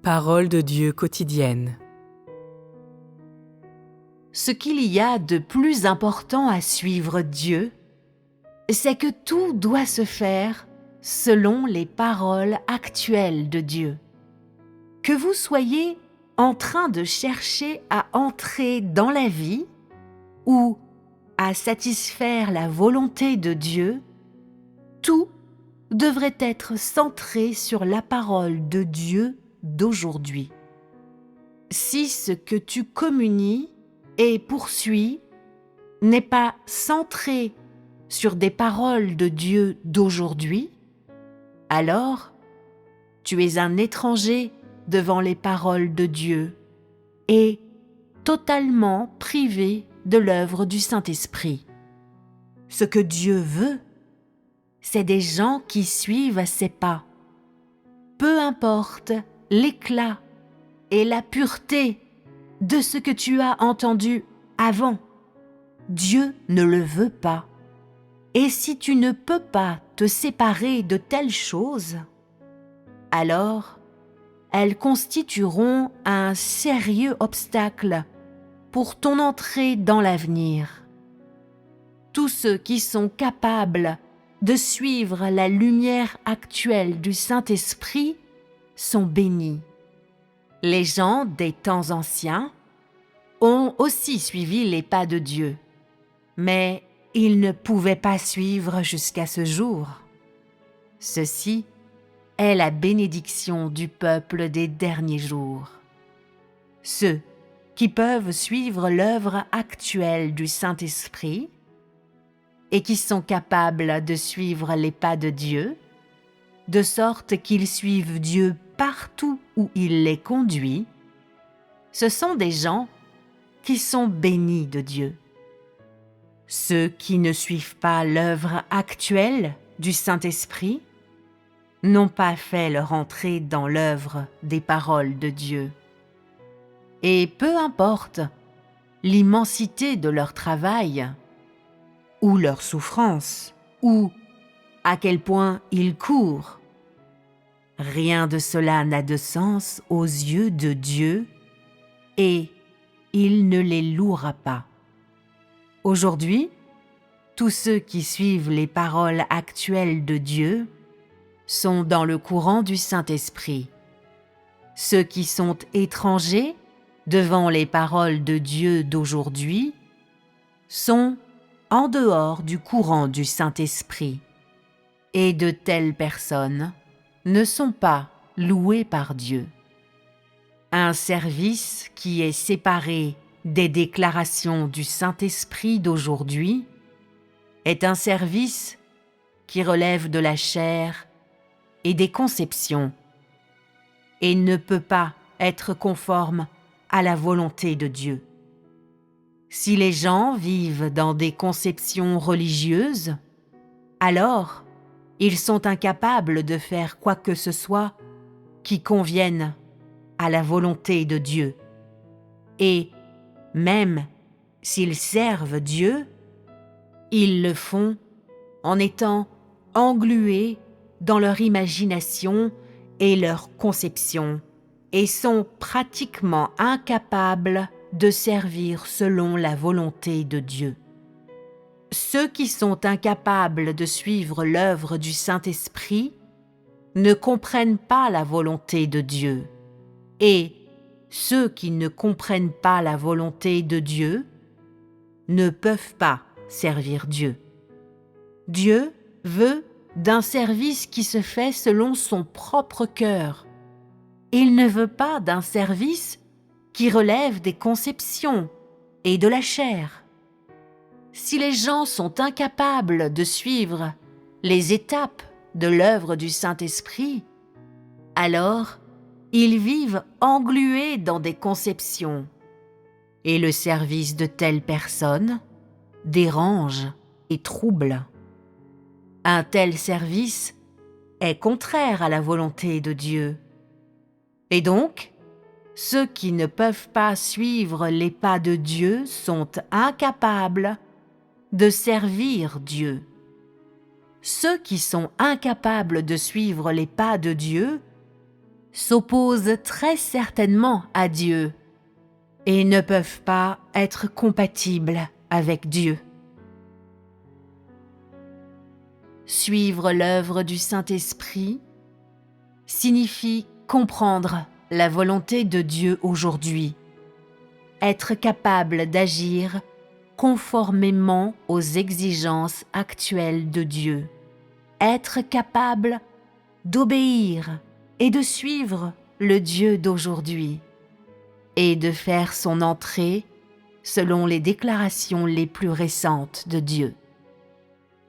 Parole de Dieu quotidienne. Ce qu'il y a de plus important à suivre Dieu, c'est que tout doit se faire selon les paroles actuelles de Dieu. Que vous soyez en train de chercher à entrer dans la vie ou à satisfaire la volonté de Dieu, tout devrait être centré sur la parole de Dieu d'aujourd'hui. Si ce que tu communies et poursuis n'est pas centré sur des paroles de Dieu d'aujourd'hui, alors tu es un étranger devant les paroles de Dieu et totalement privé de l'œuvre du Saint-Esprit. Ce que Dieu veut, c'est des gens qui suivent ses pas. Peu importe l'éclat et la pureté de ce que tu as entendu avant, Dieu ne le veut pas. Et si tu ne peux pas te séparer de telles choses, alors elles constitueront un sérieux obstacle pour ton entrée dans l'avenir. Tous ceux qui sont capables de suivre la lumière actuelle du Saint-Esprit sont bénis. Les gens des temps anciens ont aussi suivi les pas de Dieu, mais ils ne pouvaient pas suivre jusqu'à ce jour. Ceci est la bénédiction du peuple des derniers jours. Ceux qui peuvent suivre l'œuvre actuelle du Saint-Esprit et qui sont capables de suivre les pas de Dieu, de sorte qu'ils suivent Dieu partout où il les conduit, ce sont des gens qui sont bénis de Dieu. Ceux qui ne suivent pas l'œuvre actuelle du Saint-Esprit n'ont pas fait leur entrée dans l'œuvre des paroles de Dieu. Et peu importe l'immensité de leur travail, ou leur souffrance, ou à quel point ils courent, rien de cela n'a de sens aux yeux de Dieu et il ne les louera pas. Aujourd'hui, tous ceux qui suivent les paroles actuelles de Dieu sont dans le courant du Saint-Esprit. Ceux qui sont étrangers devant les paroles de Dieu d'aujourd'hui sont en dehors du courant du Saint-Esprit. Et de telles personnes ne sont pas louées par Dieu. Un service qui est séparé des déclarations du Saint-Esprit d'aujourd'hui est un service qui relève de la chair et des conceptions et ne peut pas être conforme à la volonté de Dieu. Si les gens vivent dans des conceptions religieuses, alors ils sont incapables de faire quoi que ce soit qui convienne à la volonté de Dieu. Et même s'ils servent Dieu, ils le font en étant englués dans leur imagination et leur conception et sont pratiquement incapables de servir selon la volonté de Dieu. Ceux qui sont incapables de suivre l'œuvre du Saint-Esprit ne comprennent pas la volonté de Dieu, et ceux qui ne comprennent pas la volonté de Dieu ne peuvent pas servir Dieu. Dieu veut d'un service qui se fait selon son propre cœur. Il ne veut pas d'un service qui relève des conceptions et de la chair. Si les gens sont incapables de suivre les étapes de l'œuvre du Saint-Esprit, alors ils vivent englués dans des conceptions, et le service de telles personnes dérange et trouble. Un tel service est contraire à la volonté de Dieu. Et donc, ceux qui ne peuvent pas suivre les pas de Dieu sont incapables de servir Dieu. Ceux qui sont incapables de suivre les pas de Dieu s'opposent très certainement à Dieu et ne peuvent pas être compatibles avec Dieu. Suivre l'œuvre du Saint-Esprit signifie comprendre la volonté de Dieu aujourd'hui, être capable d'agir conformément aux exigences actuelles de Dieu, être capable d'obéir et de suivre le Dieu d'aujourd'hui et de faire son entrée selon les déclarations les plus récentes de Dieu.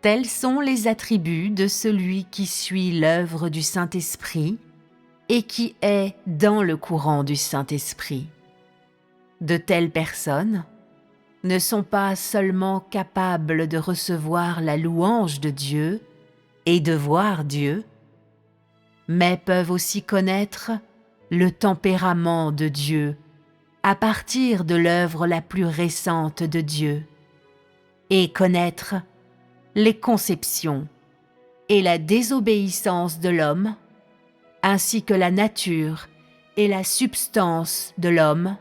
Tels sont les attributs de celui qui suit l'œuvre du Saint-Esprit et qui est dans le courant du Saint-Esprit. De telles personnes ne sont pas seulement capables de recevoir la louange de Dieu et de voir Dieu, mais peuvent aussi connaître le tempérament de Dieu à partir de l'œuvre la plus récente de Dieu et connaître les conceptions et la désobéissance de l'homme, ainsi que la nature et la substance de l'homme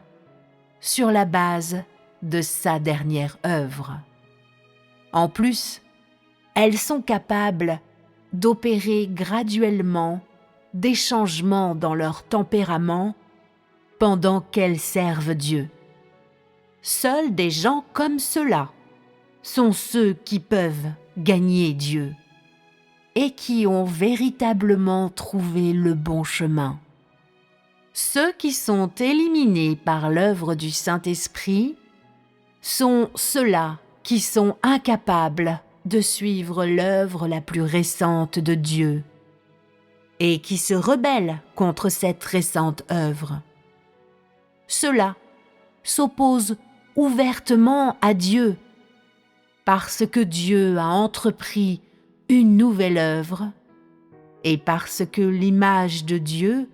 sur la base de sa dernière œuvre. En plus, elles sont capables d'opérer graduellement des changements dans leur tempérament pendant qu'elles servent Dieu. Seuls des gens comme ceux-là sont ceux qui peuvent gagner Dieu et qui ont véritablement trouvé le bon chemin. Ceux qui sont éliminés par l'œuvre du Saint-Esprit sont ceux-là qui sont incapables de suivre l'œuvre la plus récente de Dieu et qui se rebellent contre cette récente œuvre. Ceux-là s'opposent ouvertement à Dieu parce que Dieu a entrepris une nouvelle œuvre et parce que l'image de Dieu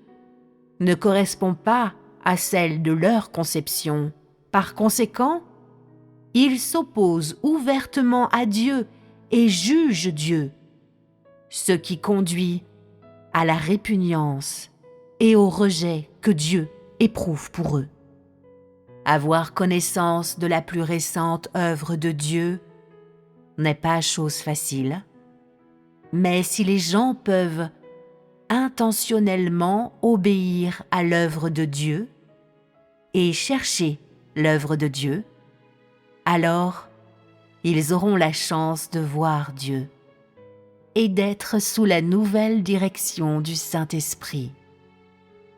ne correspond pas à celle de leur conception. Par conséquent, ils s'opposent ouvertement à Dieu et jugent Dieu, ce qui conduit à la répugnance et au rejet que Dieu éprouve pour eux. Avoir connaissance de la plus récente œuvre de Dieu n'est pas chose facile, mais si les gens peuvent intentionnellement obéir à l'œuvre de Dieu et chercher l'œuvre de Dieu, alors ils auront la chance de voir Dieu et d'être sous la nouvelle direction du Saint-Esprit.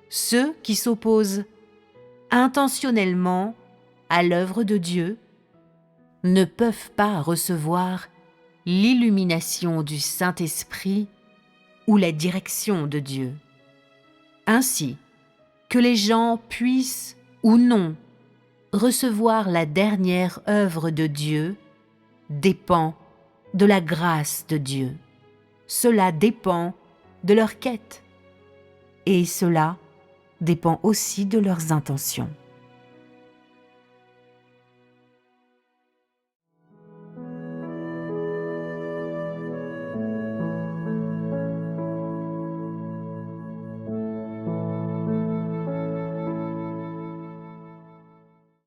Ceux qui s'opposent intentionnellement à l'œuvre de Dieu ne peuvent pas recevoir l'illumination du Saint-Esprit ou la direction de Dieu. Ainsi, que les gens puissent ou non recevoir la dernière œuvre de Dieu dépend de la grâce de Dieu. Cela dépend de leur quête et cela dépend aussi de leurs intentions.